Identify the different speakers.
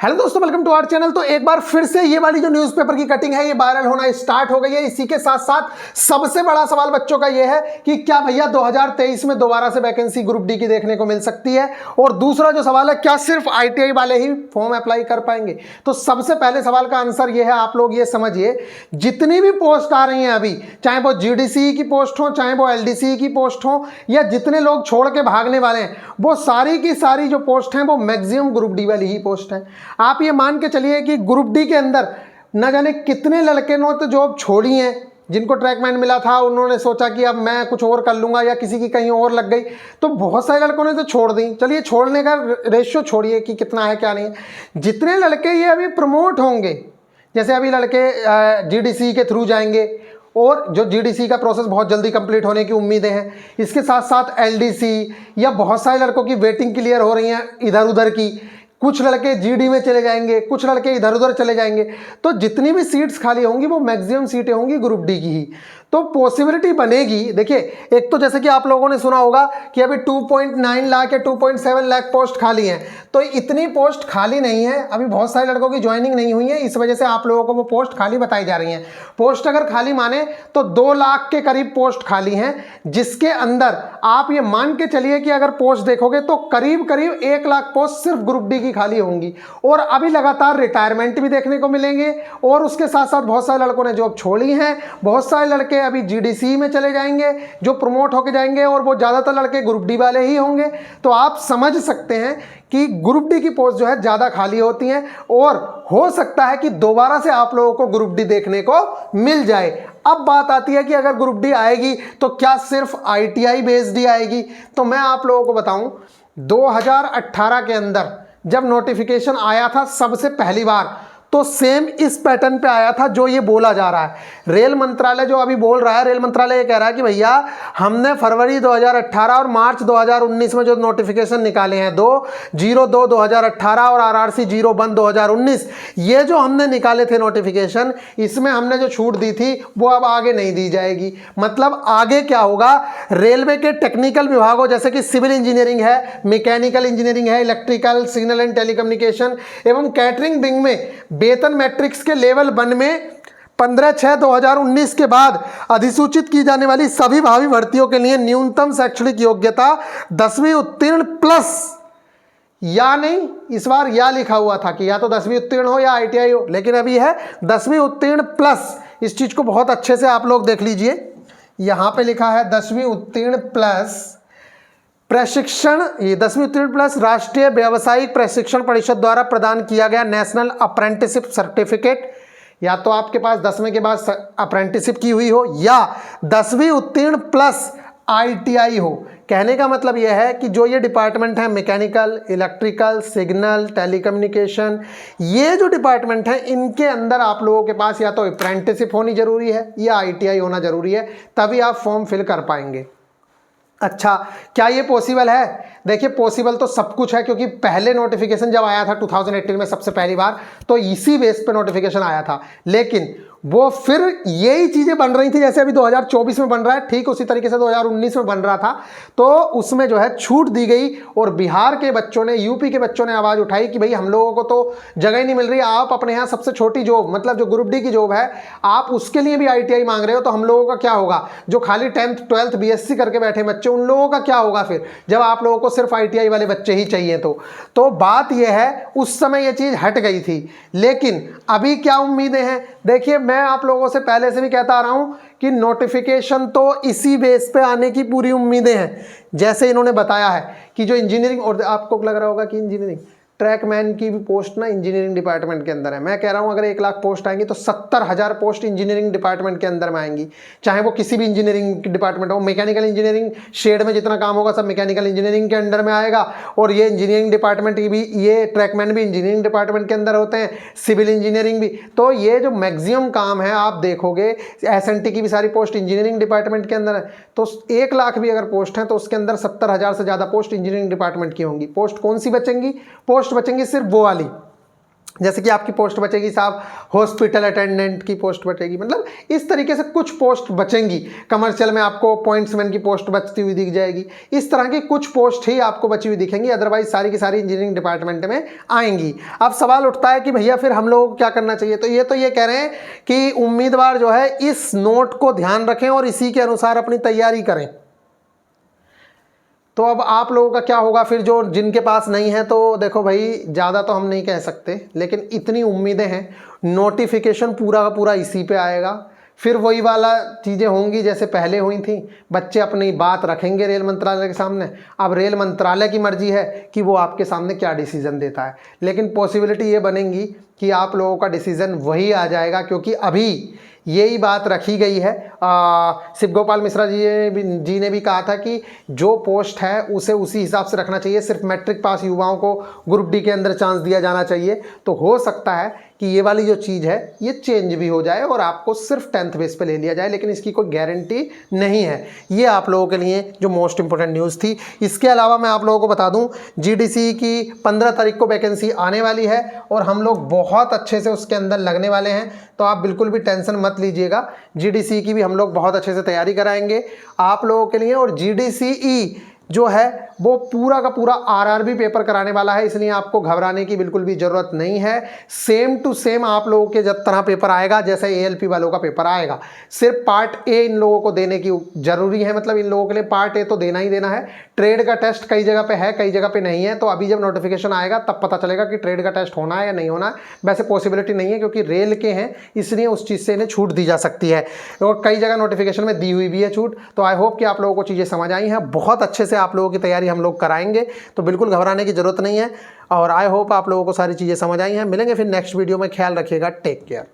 Speaker 1: Hello दोस्तों, welcome to our channel. तो एक बार फिर से ये वाली जो न्यूज़पेपर की कटिंग है ये वायरल होना स्टार्ट हो गई है। इसी के साथ साथ सबसे बड़ा सवाल बच्चों का ये है कि क्या भैया 2023 में दोबारा से वैकेंसी ग्रुप डी की देखने को मिल सकती है। और दूसरा जो सवाल है, क्या सिर्फ आईटीआई वाले ही फॉर्म अप्लाई कर पाएंगे। तो सबसे पहले सवाल का आंसर ये है, आप लोग ये समझिए, जितनी भी पोस्ट आ रही हैं अभी, चाहे वो जीडीसी की पोस्ट हो, चाहे वो एलडीसी की पोस्ट हो, या जितने लोग छोड़ के भागने वाले हैं, वो सारी की सारी जो पोस्ट हैं वो मैक्सिमम ग्रुप डी वाली ही पोस्ट हैं। आप ये मान के चलिए कि ग्रुप डी के अंदर न जाने कितने लड़के ने तो जॉब छोड़ी हैं, जिनको ट्रैकमैन मिला था उन्होंने सोचा कि अब मैं कुछ और कर लूँगा, या किसी की कहीं और लग गई, तो बहुत सारे लड़कों ने तो छोड़ दी। चलिए, छोड़ने का रेशियो छोड़िए कि कितना है क्या नहीं है। जितने लड़के ये अभी प्रमोट होंगे, जैसे अभी लड़के जीडीसी के थ्रू जाएंगे, और जो जीडीसी का प्रोसेस बहुत जल्दी कंप्लीट होने की उम्मीदें हैं, इसके साथ साथ एलडीसी, या बहुत सारे लड़कों की वेटिंग क्लियर हो रही हैं इधर उधर की, कुछ लड़के जीडी में चले जाएंगे, कुछ लड़के इधर उधर चले जाएंगे। तो जितनी भी सीट्स खाली होंगी वो मैक्सिमम सीटें होंगी ग्रुप डी की ही। तो पॉसिबिलिटी बनेगी। देखिए, एक तो जैसे कि आप लोगों ने सुना होगा कि अभी 2.9 लाख या 2.7 लाख पोस्ट खाली हैं। तो इतनी पोस्ट खाली नहीं है, अभी बहुत सारे लड़कों की ज्वाइनिंग नहीं हुई है, इस वजह से आप लोगों को वो पोस्ट खाली बताई जा रही हैं। पोस्ट अगर खाली माने तो 2 लाख के करीब पोस्ट खाली हैं, जिसके अंदर आप ये मान के चलिए कि अगर पोस्ट देखोगे तो करीब करीब 1 लाख पोस्ट सिर्फ ग्रुप डी की खाली होंगी। और अभी लगातार रिटायरमेंट भी देखने को मिलेंगे, और उसके साथ साथ बहुत सारे लड़कों ने जॉब छोड़ी हैं, बहुत सारे लड़के अभी जीडीसी में चले जाएंगे जो प्रमोट होके जाएंगे, और वो ज़्यादातर लड़के ग्रुप डी वाले ही होंगे। तो आप समझ सकते हैं कि ग्रुप डी की पोस्ट जो है ज़्यादा खाली होती हैं, और हो सकता है कि दोबारा से आप लोगों को ग्रुप डी देखने को मिल जाए। अब बात आती है कि अगर ग्रुप डी आएगी तो क्या सिर्फ आईटीआई बेस्ड ही आएगी। तो मैं आप लोगों को बताऊं, 2018 के अंदर जब नोटिफिकेशन आया था सबसे पहली बार, तो सेम इस पैटर्न पे आया था जो ये बोला जा रहा है। रेल मंत्रालय जो अभी बोल रहा है, रेल मंत्रालय ये कह रहा है कि भैया हमने फरवरी 2018 और मार्च 2019 में जो नोटिफिकेशन निकाले हैं, 2/02/2018 और आरआरसी 0/1/2019, ये जो हमने निकाले थे नोटिफिकेशन, इसमें हमने जो छूट दी थी वो अब आगे नहीं दी जाएगी। मतलब आगे क्या होगा, रेलवे के टेक्निकल विभागों जैसे कि सिविल इंजीनियरिंग है, मैकेनिकल इंजीनियरिंग है, इलेक्ट्रिकल, सिग्नल एंड टेलीकम्युनिकेशन एवं कैटरिंग विंग में वेतन मैट्रिक्स के लेवल 1 में 15/6/2019 के बाद अधिसूचित की जाने वाली सभी भावी भर्तियों के लिए न्यूनतम शैक्षणिक योग्यता 10वीं उत्तीर्ण प्लस, या नहीं, इस बार या लिखा हुआ था कि या तो 10वीं उत्तीर्ण हो या आईटीआई हो, लेकिन अभी है 10वीं उत्तीर्ण प्लस। इस चीज को बहुत अच्छे से आप लोग देख लीजिए, यहां पे लिखा है 10वीं उत्तीर्ण प्लस प्रशिक्षण, ये 10वीं उत्तीर्ण प्लस राष्ट्रीय व्यावसायिक प्रशिक्षण परिषद द्वारा प्रदान किया गया नेशनल अप्रेंटिसशिप सर्टिफिकेट, या तो आपके पास 10वें के बाद अप्रेंटिसशिप की हुई हो, या 10वीं उत्तीर्ण प्लस आईटीआई हो। कहने का मतलब यह है कि जो ये डिपार्टमेंट है, मैकेनिकल, इलेक्ट्रिकल, सिग्नल, टेलीकम्युनिकेशन, ये जो डिपार्टमेंट है, इनके अंदर आप लोगों के पास या तो अप्रेंटिसशिप होनी जरूरी है या आईटीआई होना जरूरी है, तभी आप फॉर्म फिल कर पाएंगे। अच्छा, क्या ये पॉसिबल है? देखिए, पॉसिबल तो सब कुछ है, क्योंकि पहले नोटिफिकेशन जब आया था 2018 में सबसे पहली बार, तो इसी बेस पे नोटिफिकेशन आया था। लेकिन वो फिर यही चीज़ें बन रही थी जैसे अभी 2024 में बन रहा है, ठीक उसी तरीके से 2019 में बन रहा था। तो उसमें जो है छूट दी गई, और बिहार के बच्चों ने, यूपी के बच्चों ने आवाज़ उठाई कि भाई हम लोगों को तो जगह ही नहीं मिल रही, आप अपने यहाँ सबसे छोटी जॉब, मतलब जो ग्रुप डी की जॉब है, आप उसके लिए भी आईटीआई मांग रहे हो, तो हम लोगों का क्या होगा? जो खाली 10th 12th बीएससी करके बैठे बच्चे, उन लोगों का क्या होगा फिर, जब आप लोगों को सिर्फ आईटीआई वाले बच्चे ही चाहिए? तो बात यह है, उस समय ये चीज़ हट गई थी। लेकिन अभी क्या उम्मीदें हैं? देखिए, मैं आप लोगों से पहले से भी कहता आ रहा हूं कि नोटिफिकेशन तो इसी बेस पे आने की पूरी उम्मीदें हैं। जैसे इन्होंने बताया है कि जो इंजीनियरिंग, और आपको लग रहा होगा कि इंजीनियरिंग ट्रैकमैन की भी पोस्ट ना इंजीनियरिंग डिपार्टमेंट के अंदर है। मैं कह रहा हूं अगर 1 लाख पोस्ट आएंगी तो 70,000 पोस्ट इंजीनियरिंग डिपार्टमेंट के अंदर में आएंगी, चाहे वो किसी भी इंजीनियरिंग डिपार्टमेंट हो। मैकेनिकल इंजीनियरिंग शेड में जितना काम होगा सब मैकेनिकल इंजीनियरिंग के अंडर में आएगा, और ये इंजीनियरिंग डिपार्टमेंट की भी, ये ट्रैकमैन भी इंजीनियरिंग डिपार्टमेंट के अंदर होते हैं, सिविल इंजीनियरिंग भी। तो ये जो मैक्सिमम काम है आप देखोगे, एसएनटी की भी सारी पोस्ट इंजीनियरिंग डिपार्टमेंट के अंदर है। तो 1 लाख भी अगर पोस्ट है तो उसके अंदर 70,000 से ज़्यादा पोस्ट इंजीनियरिंग डिपार्टमेंट की होंगी। पोस्ट कौन सी बचेंगी? पोस्ट बचेंगी सिर्फ वो वाली जैसे कि आपकी पोस्ट बचेगी साहब हॉस्पिटल अटेंडेंट की पोस्ट बचेगी, मतलब इस तरीके से कुछ पोस्ट बचेंगी। कमर्शियल में आपको पॉइंट्समैन की पोस्ट बचती हुई दिख जाएगी। इस तरह की कुछ पोस्ट ही आपको बची हुई दिखेंगी, अदरवाइज सारी की सारी इंजीनियरिंग डिपार्टमेंट में आएंगी। अब सवाल उठता है कि भैया फिर हम लोगों को क्या करना चाहिए। तो ये कह रहे हैं कि उम्मीदवार जो है इस नोट को ध्यान रखें और इसी के अनुसार अपनी तैयारी करें। तो अब आप लोगों का क्या होगा फिर, जो जिनके पास नहीं है, तो देखो भाई ज़्यादा तो हम नहीं कह सकते, लेकिन इतनी उम्मीदें हैं। नोटिफिकेशन पूरा का पूरा इसी पे आएगा, फिर वही वाला चीज़ें होंगी जैसे पहले हुई थी। बच्चे अपनी बात रखेंगे रेल मंत्रालय के सामने। अब रेल मंत्रालय की मर्जी है कि वो आपके सामने क्या डिसीज़न देता है, लेकिन पॉसिबिलिटी ये बनेगी कि आप लोगों का डिसीज़न वही आ जाएगा, क्योंकि अभी यही बात रखी गई है। शिव गोपाल मिश्रा जी ने भी कहा था कि जो पोस्ट है उसे उसी हिसाब से रखना चाहिए, सिर्फ मैट्रिक पास युवाओं को ग्रुप डी के अंदर चांस दिया जाना चाहिए। तो हो सकता है कि ये वाली जो चीज़ है ये चेंज भी हो जाए और आपको सिर्फ 10th बेस पे ले लिया जाए, लेकिन इसकी कोई गारंटी नहीं है। ये आप लोगों के लिए जो मोस्ट इंपॉर्टेंट न्यूज़ थी। इसके अलावा मैं आप लोगों को बता दूं, जीडीसी की 15 तारीख को वैकेंसी आने वाली है और हम लोग बहुत अच्छे से उसके अंदर लगने वाले हैं। तो आप बिल्कुल भी टेंशन मत लीजिएगा, जीडीसी की भी हम लोग बहुत अच्छे से तैयारी कराएंगे आप लोगों के लिए। और जीडीसीई जो है वो पूरा का पूरा आरआरबी पेपर कराने वाला है, इसलिए आपको घबराने की बिल्कुल भी ज़रूरत नहीं है। सेम टू सेम आप लोगों के जब तरह पेपर आएगा जैसे एएलपी वालों का पेपर आएगा। सिर्फ पार्ट ए इन लोगों को देने की ज़रूरी है, मतलब इन लोगों के लिए पार्ट ए तो देना ही देना है। ट्रेड का टेस्ट कई जगह पे है, कई जगह पे नहीं है, तो अभी जब नोटिफिकेशन आएगा तब पता चलेगा कि ट्रेड का टेस्ट होना है या नहीं होना है। वैसे पॉसिबिलिटी नहीं है क्योंकि रेल के हैं, इसलिए उस चीज़ से इन्हें छूट दी जा सकती है, और कई जगह नोटिफिकेशन में दी हुई भी है छूट। तो आई होप कि आप लोगों को चीज़ें समझ आई हैं। बहुत अच्छे से आप लोगों की तैयारी हम लोग कराएंगे, तो बिल्कुल घबराने की ज़रूरत नहीं है। और आई होप आप लोगों को सारी चीज़ें समझ आई हैं। मिलेंगे फिर नेक्स्ट वीडियो में, ख्याल रखिएगा, टेक केयर।